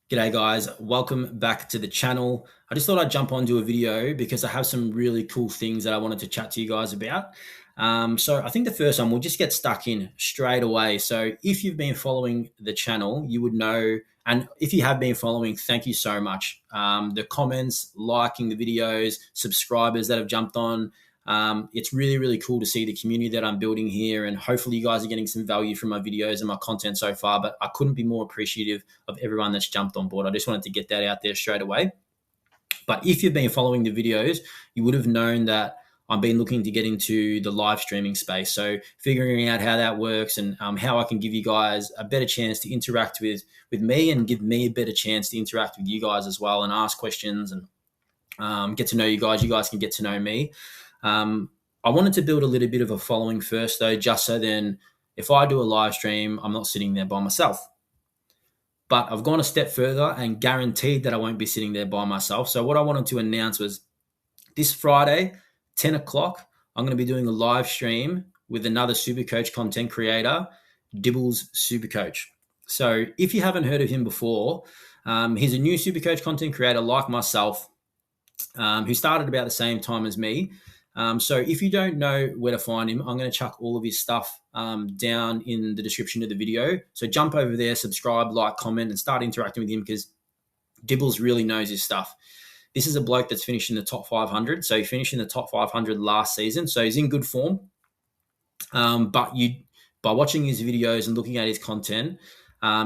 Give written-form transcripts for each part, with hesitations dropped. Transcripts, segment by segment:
G'day guys, welcome back to the channel. I just thought I'd jump onto a video because I have some really cool things that I wanted to chat to you guys about. So I think the first one, we'll just get stuck in straight away. So if you've been following the channel, you would know, and if you have been following, thank you so much. The comments, liking the videos, subscribers that have jumped on, it's really, really cool to see the community that I'm building here, and hopefully you guys are getting some value from my videos and my content so far, but I couldn't be more appreciative of everyone that's jumped on board. I just wanted to get that out there straight away. But if you've been following the videos, you would have known that I've been looking to get into the live streaming space. So figuring out how that works and how I can give you guys a better chance to interact with me and give me a better chance to interact with you guys as well and ask questions and get to know you guys. You guys can get to know me. I wanted to build a little bit of a following first, though, just so then if I do a live stream, I'm not sitting there by myself. But I've gone a step further and guaranteed that I won't be sitting there by myself. So what I wanted to announce was this Friday, 10 o'clock, I'm going to be doing a live stream with another Supercoach content creator, Dibblez Supercoach. So if you haven't heard of him before, he's a new Supercoach content creator like myself, who started about the same time as me. So if you don't know where to find him, I'm going to chuck all of his stuff down in the description of the video. So jump over there, subscribe, like, comment, and start interacting with him because Dibblez really knows his stuff. This is a bloke that's finished in the top 500. So he finished in the top 500 last season. So he's in good form. But by watching his videos and looking at his content,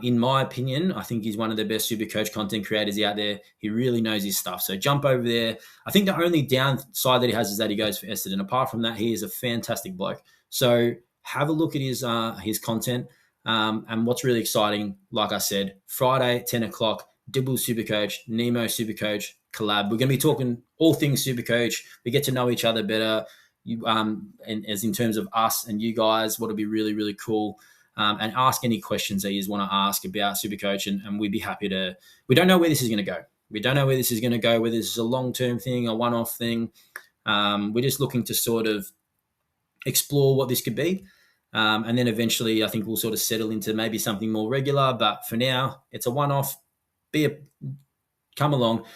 in my opinion, I think he's one of the best Supercoach content creators out there. He really knows his stuff. So jump over there. I think the only downside that he has is that he goes for Essendon. Apart from that, he is a fantastic bloke. So have a look at his content. And what's really exciting, like I said, Friday, 10 o'clock, Dibblez Supercoach, Nemo Supercoach, collab. We're going to be talking all things Supercoach. We get to know each other better. And as in terms of us and you guys, what'll be really, really cool. And ask any questions that you want to ask about Supercoach, and we'd be happy to. We don't know where this is going to go. We don't know where this is going to go, whether this is a long-term thing, a one-off thing. We're just looking to sort of explore what this could be. And then eventually I think we'll sort of settle into maybe something more regular. But for now, it's a one-off. Come along.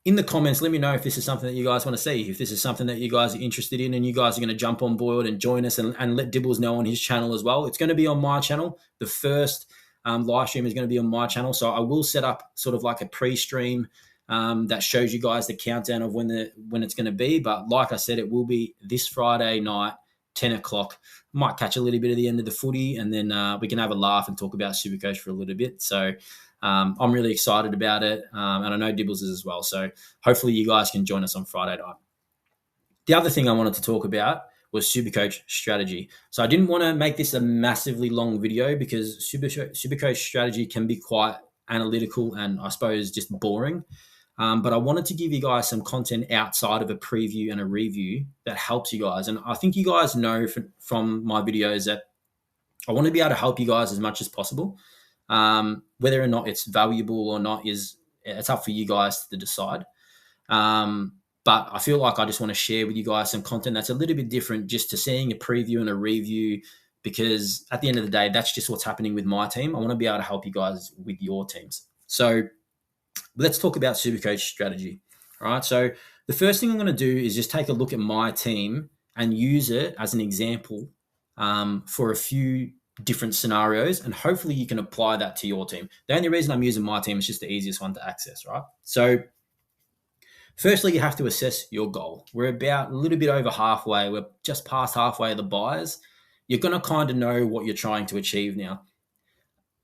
In the comments, let me know if this is something that you guys want to see, if this is something that you guys are interested in and you guys are going to jump on board and join us and let Dibblez know on his channel as well. It's going to be on my channel. The first live stream is going to be on my channel. So I will set up sort of like a pre-stream that shows you guys the countdown of when it's going to be. But like I said, it will be this Friday night, 10 o'clock. Might catch a little bit of the end of the footy and then we can have a laugh and talk about Supercoach for a little bit. So I'm really excited about it, and I know Dibblez is as well. So hopefully you guys can join us on Friday night. The other thing I wanted to talk about was Supercoach strategy. So I didn't want to make this a massively long video because Supercoach strategy can be quite analytical and I suppose just boring. But I wanted to give you guys some content outside of a preview and a review that helps you guys. And I think you guys know from my videos that I want to be able to help you guys as much as possible. Whether or not it's valuable or not it's up for you guys to decide. But I feel like I just want to share with you guys some content that's a little bit different just to seeing a preview and a review, because at the end of the day, that's just what's happening with my team. I want to be able to help you guys with your teams. So let's talk about Supercoach strategy. All right. So the first thing I'm going to do is just take a look at my team and use it as an example for a few different scenarios, and hopefully you can apply that to your team. The only reason I'm using my team is just the easiest one to access, right? So firstly, you have to assess your goal. We're about a little bit over halfway. We're just past halfway of the buys. You're going to kind of know what you're trying to achieve now.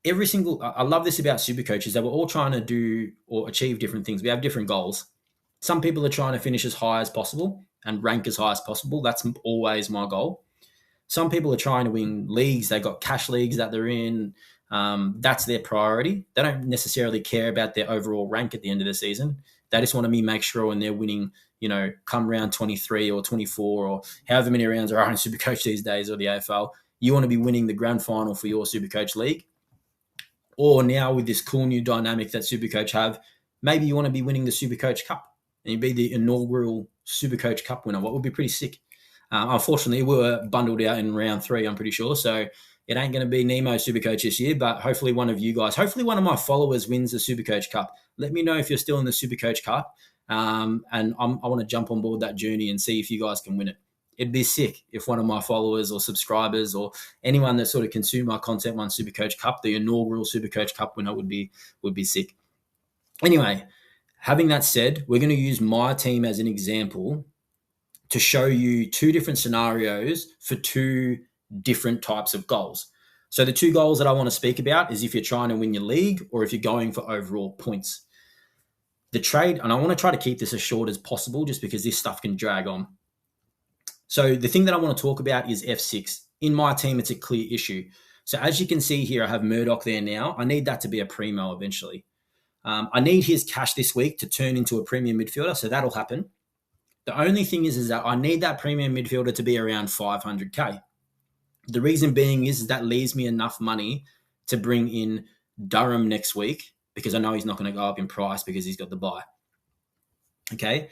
I love this about Supercoach is that we're all trying to do or achieve different things. We have different goals. Some people are trying to finish as high as possible and rank as high as possible. That's always my goal. Some people are trying to win leagues. They got cash leagues that they're in. That's their priority. They don't necessarily care about their overall rank at the end of the season. They just want to make sure when they're winning, come round 23 or 24 or however many rounds are in Supercoach these days or the AFL, you want to be winning the grand final for your Supercoach league. Or now with this cool new dynamic that Supercoach have, maybe you want to be winning the Supercoach Cup and you'd be the inaugural Supercoach Cup winner. What would be pretty sick. Unfortunately, we were bundled out in round 3, I'm pretty sure. So it ain't going to be Nemo Supercoach this year, but hopefully one of you guys, hopefully one of my followers wins the Supercoach Cup. Let me know if you're still in the Supercoach Cup, and I want to jump on board that journey and see if you guys can win it. It'd be sick if one of my followers or subscribers or anyone that sort of consume my content won Supercoach Cup. The inaugural Supercoach Cup winner would be sick. Anyway, having that said, we're going to use my team as an example to show you two different scenarios for two different types of goals. So the two goals that I want to speak about is if you're trying to win your league or if you're going for overall points. The trade, and I want to try to keep this as short as possible just because this stuff can drag on. So the thing that I want to talk about is F6. In my team, it's a clear issue. So as you can see here, I have Murdoch there now. I need that to be a primo eventually. I need his cash this week to turn into a premium midfielder, so that'll happen. The only thing is that I need that premium midfielder to be around 500K. The reason being is that leaves me enough money to bring in Durham next week because I know he's not going to go up in price because he's got the buy. Okay.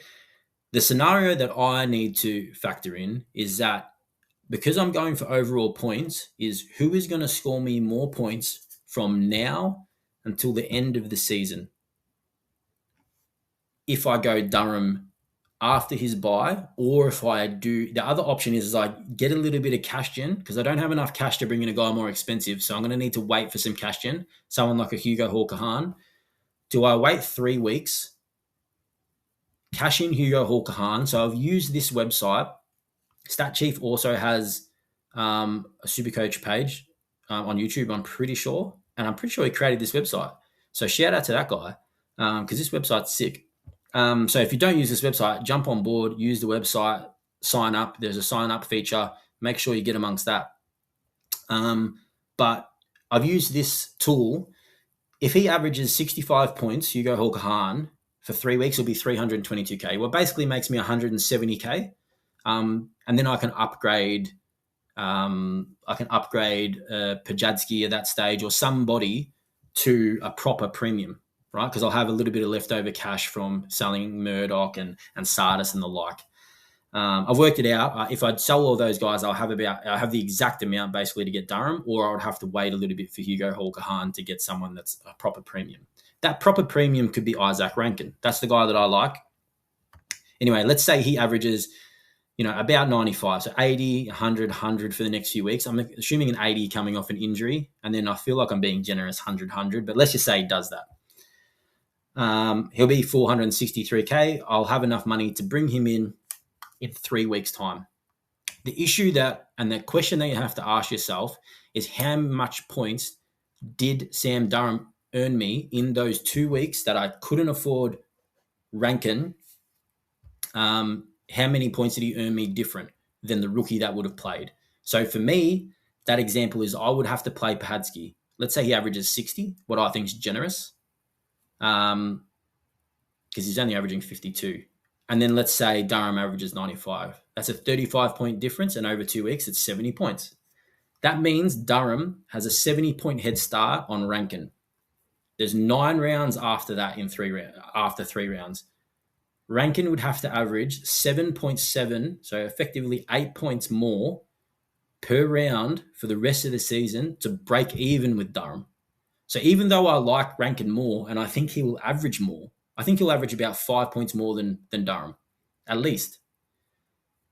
The scenario that I need to factor in is that because I'm going for overall points is who is going to score me more points from now until the end of the season. If I go Durham after his buy, or if I do, the other option is I get a little bit of cash gen because I don't have enough cash to bring in a guy more expensive. So I'm going to need to wait for some cash gen, someone like a Hugo Hawker-Hahn. Do I wait 3 weeks, cash in Hugo Hawker-Hahn? So I've used this website. StatChief also has a Supercoach page on YouTube, I'm pretty sure. And I'm pretty sure he created this website. So shout out to that guy because this website's sick. So if you don't use this website, jump on board, use the website, sign up. There's a sign up feature. Make sure you get amongst that. But I've used this tool. If he averages 65 points, Hugo Hawker-Hahn, for 3 weeks, it'll be 322K. Well, basically makes me 170K. And then I can upgrade Pajadzki at that stage or somebody to a proper premium, right? Because I'll have a little bit of leftover cash from selling Murdoch and Sardis and the like. I've worked it out. If I'd sell all those guys, I have the exact amount basically to get Durham, or I would have to wait a little bit for Hugo Hawker-Hahn to get someone that's a proper premium. That proper premium could be Isaac Rankin. That's the guy that I like. Anyway, let's say he averages, about 95. So 80, 100, 100 for the next few weeks. I'm assuming an 80 coming off an injury. And then I feel like I'm being generous, 100, 100. But let's just say he does that. He'll be 463K. I'll have enough money to bring him in 3 weeks' time. The issue and the question that you have to ask yourself is how much points did Sam Durham earn me in those 2 weeks that I couldn't afford Rankin? How many points did he earn me different than the rookie that would have played? So for me, that example is I would have to play Pajadzki. Let's say he averages 60, what I think is generous, because he's only averaging 52. And then let's say Durham averages 95. That's a 35-point difference, and over 2 weeks, it's 70 points. That means Durham has a 70-point head start on Rankin. There's 9 rounds after that after 3 rounds. Rankin would have to average 7.7, so effectively 8 points more per round for the rest of the season to break even with Durham. So even though I like Rankin more and I think he will average more, I think he'll average about 5 points more than Durham, at least.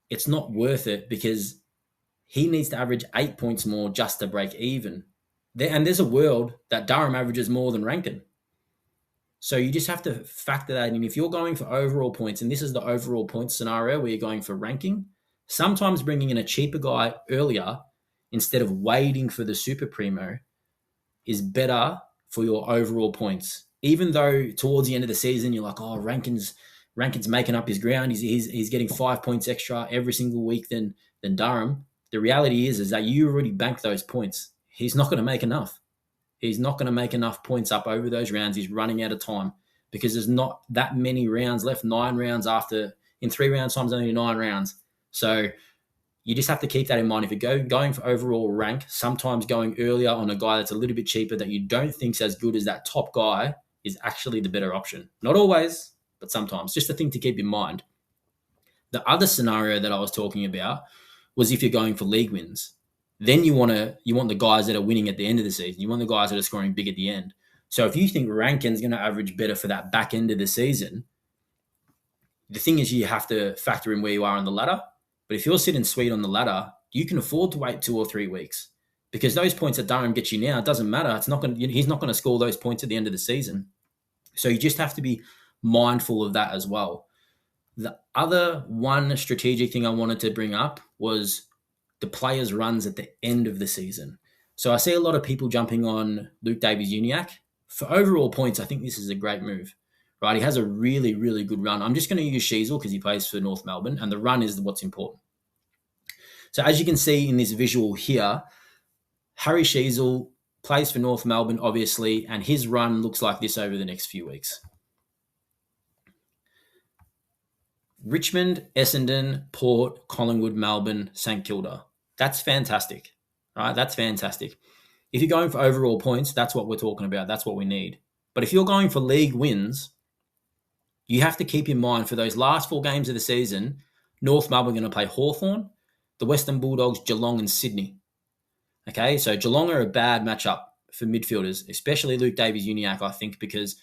It's not worth it because he needs to average 8 points more just to break even. And there's a world that Durham averages more than Rankin. So you just have to factor that in. If you're going for overall points, and this is the overall points scenario where you're going for ranking, sometimes bringing in a cheaper guy earlier instead of waiting for the super primo is better for your overall points. Even though towards the end of the season, you're like, oh, Rankin's making up his ground. He's getting 5 points extra every single week than Durham. The reality is that you already banked those points. He's not going to make enough. He's not going to make enough points up over those rounds. He's running out of time because there's not that many rounds left. 9 rounds in 3 rounds times only 9 rounds. So you just have to keep that in mind. If you're going for overall rank, sometimes going earlier on a guy that's a little bit cheaper that you don't think's as good as that top guy is actually the better option. Not always, but sometimes. Just a thing to keep in mind. The other scenario that I was talking about was if you're going for league wins. Then you want the guys that are winning at the end of the season. You want the guys that are scoring big at the end. So if you think ranking's going to average better for that back end of the season, the thing is you have to factor in where you are on the ladder. But if you're sitting sweet on the ladder, you can afford to wait 2 or 3 weeks, because those points that Durham gets you now, it doesn't matter. He's not going to score those points at the end of the season. So you just have to be mindful of that as well. The other one strategic thing I wanted to bring up was the players' runs at the end of the season. So I see a lot of people jumping on Luke Davies-Uniacke. For overall points, I think this is a great move. Right, he has a really, really good run. I'm just going to use Sheasel because he plays for North Melbourne, and the run is what's important. So as you can see in this visual here, Harry Sheasel plays for North Melbourne, obviously, and his run looks like this over the next few weeks. Richmond, Essendon, Port, Collingwood, Melbourne, St Kilda. That's fantastic, right? That's fantastic. If you're going for overall points, that's what we're talking about. That's what we need. But if you're going for league wins, you have to keep in mind for those last 4 games of the season, North Melbourne are going to play Hawthorn, the Western Bulldogs, Geelong and Sydney. Okay, so Geelong are a bad matchup for midfielders, especially Luke Davies-Uniacke, I think, because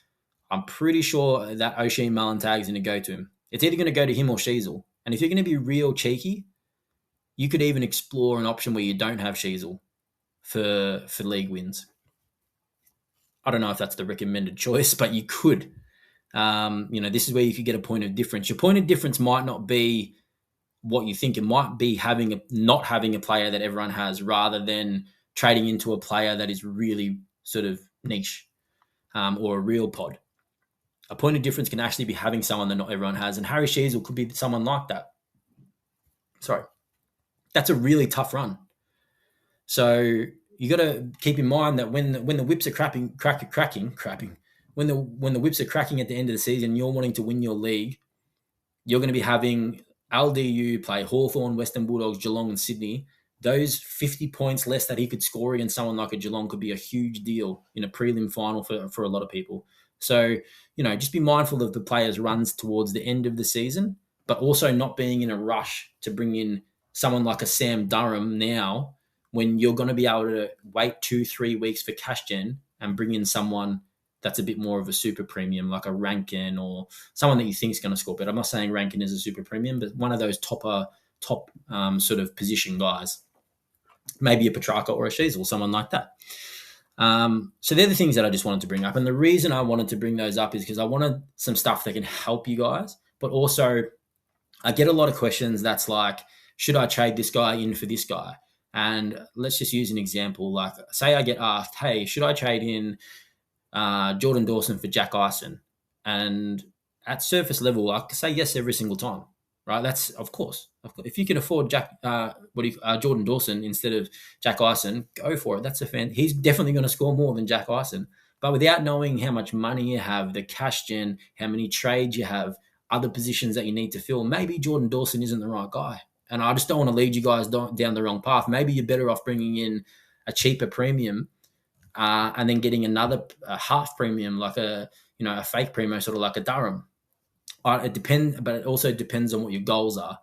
I'm pretty sure that O'Shea Malintag is going to go to him. It's either going to go to him or Sheasel. And if you're going to be real cheeky, you could even explore an option where you don't have Sheasel for league wins. I don't know if that's the recommended choice, but you could. This is where you could get a point of difference. Your point of difference might not be what you think. It might be not having a player that everyone has, rather than trading into a player that is really sort of niche or a real pod. A point of difference can actually be having someone that not everyone has, and Harry Sheasel could be someone like that. Sorry. That's a really tough run. So you got to keep in mind that when the whips are cracking, when the whips are cracking at the end of the season, you're wanting to win your league, you're going to be having LDU play Hawthorn, Western Bulldogs, Geelong and Sydney. Those 50 points less that he could score against someone like a Geelong could be a huge deal in a prelim final for a lot of people. So, just be mindful of the players' runs towards the end of the season, but also not being in a rush to bring in someone like a Sam Durham now, when you're going to be able to wait 2-3 weeks for cash gen and bring in someone that's a bit more of a super premium, like a Rankin or someone that you think is going to score better. I'm not saying Rankin is a super premium, but one of those top sort of position guys, maybe a Petrarca or a Sheasel, someone like that. So they're the things that I just wanted to bring up. And the reason I wanted to bring those up is because I wanted some stuff that can help you guys, but also I get a lot of questions that's like, should I trade this guy in for this guy? And let's just use an example. Like, say I get asked, hey, should I trade in Jordan Dawson for Jack Ison? And at surface level, I say yes every single time, right? That's of course. If you can afford Jordan Dawson instead of Jack Ison, go for it. That's a fan. He's definitely going to score more than Jack Ison. But without knowing how much money you have, the cash gen, how many trades you have, other positions that you need to fill, maybe Jordan Dawson isn't the right guy. And I just don't want to lead you guys down the wrong path. Maybe you're better off bringing in a cheaper premium and then getting another half premium, like a fake premium, sort of like a Durham. It depends, but it also depends on what your goals are.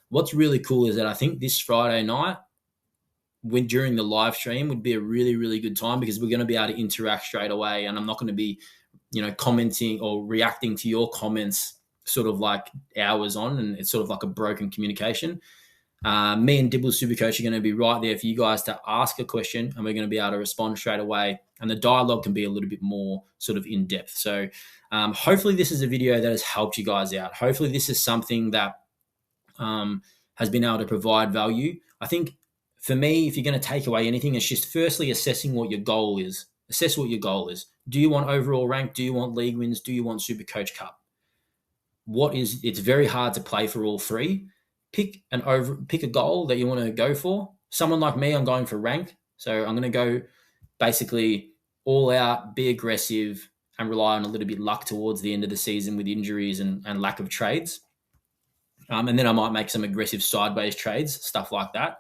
What's really cool is that I think this Friday night, during the live stream, would be a really, really good time, because we're going to be able to interact straight away, and I'm not going to be, commenting or reacting to your comments sort of like hours on, and it's sort of like a broken communication. Me and Dibblez Supercoach are going to be right there for you guys to ask a question, and we're going to be able to respond straight away. And the dialogue can be a little bit more sort of in depth. So hopefully this is a video that has helped you guys out. Hopefully this is something that has been able to provide value. I think for me, if you're going to take away anything, it's just firstly assessing what your goal is. Assess what your goal is. Do you want overall rank? Do you want league wins? Do you want Supercoach Cup? It's very hard to play for all three. Pick a goal that you want to go for. Someone like me, I'm going for rank. So I'm going to go basically all out, be aggressive, and rely on a little bit luck towards the end of the season with injuries and lack of trades. And then I might make some aggressive sideways trades, stuff like that.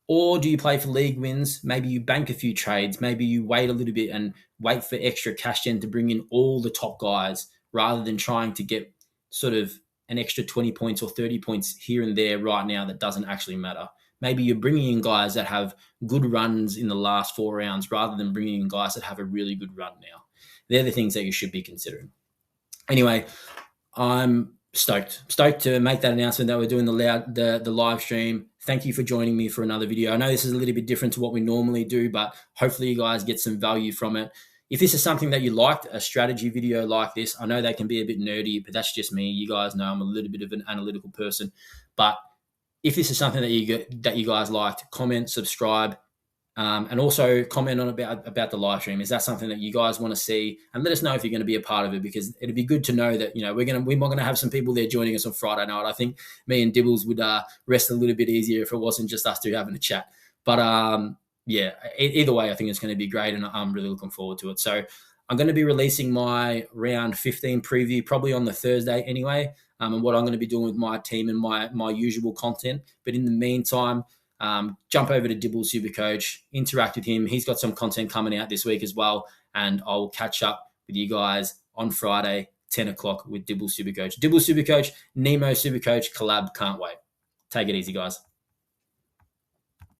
Or do you play for league wins? Maybe you bank a few trades. Maybe you wait a little bit and wait for extra cash gen to bring in all the top guys, rather than trying to get sort of an extra 20 points or 30 points here and there right now that doesn't actually matter. maybe you're bringing in guys that have good runs in the last 4 rounds rather than bringing in guys that have a really good run now. They're the things that you should be considering. Anyway, I'm stoked to make that announcement that we're doing the live stream. Thank you for joining me for another video. I know this is a little bit different to what we normally do, but hopefully you guys get some value from it. If this is something that you liked, a strategy video like this, I know they can be a bit nerdy, but that's just me. You guys know I'm a little bit of an analytical person. But if this is something that you guys liked, comment, subscribe, and also comment on about the live stream. Is that something that you guys want to see? And let us know if you're going to be a part of it, because it'd be good to know that, you know, we're going to have some people there joining us on Friday night. I think me and Dibblez would rest a little bit easier if it wasn't just us two having a chat. But yeah, either way, I think it's going to be great, and I'm really looking forward to it. So I'm going to be releasing my round 15 preview probably on the Thursday anyway, and what I'm going to be doing with my team and my usual content. But in the meantime, jump over to Dibblez Supercoach, interact with him. He's got some content coming out this week as well, and I'll catch up with you guys on Friday, 10 o'clock with Dibblez Supercoach. Dibblez Supercoach, Nemo Supercoach collab. Can't wait. Take it easy, guys.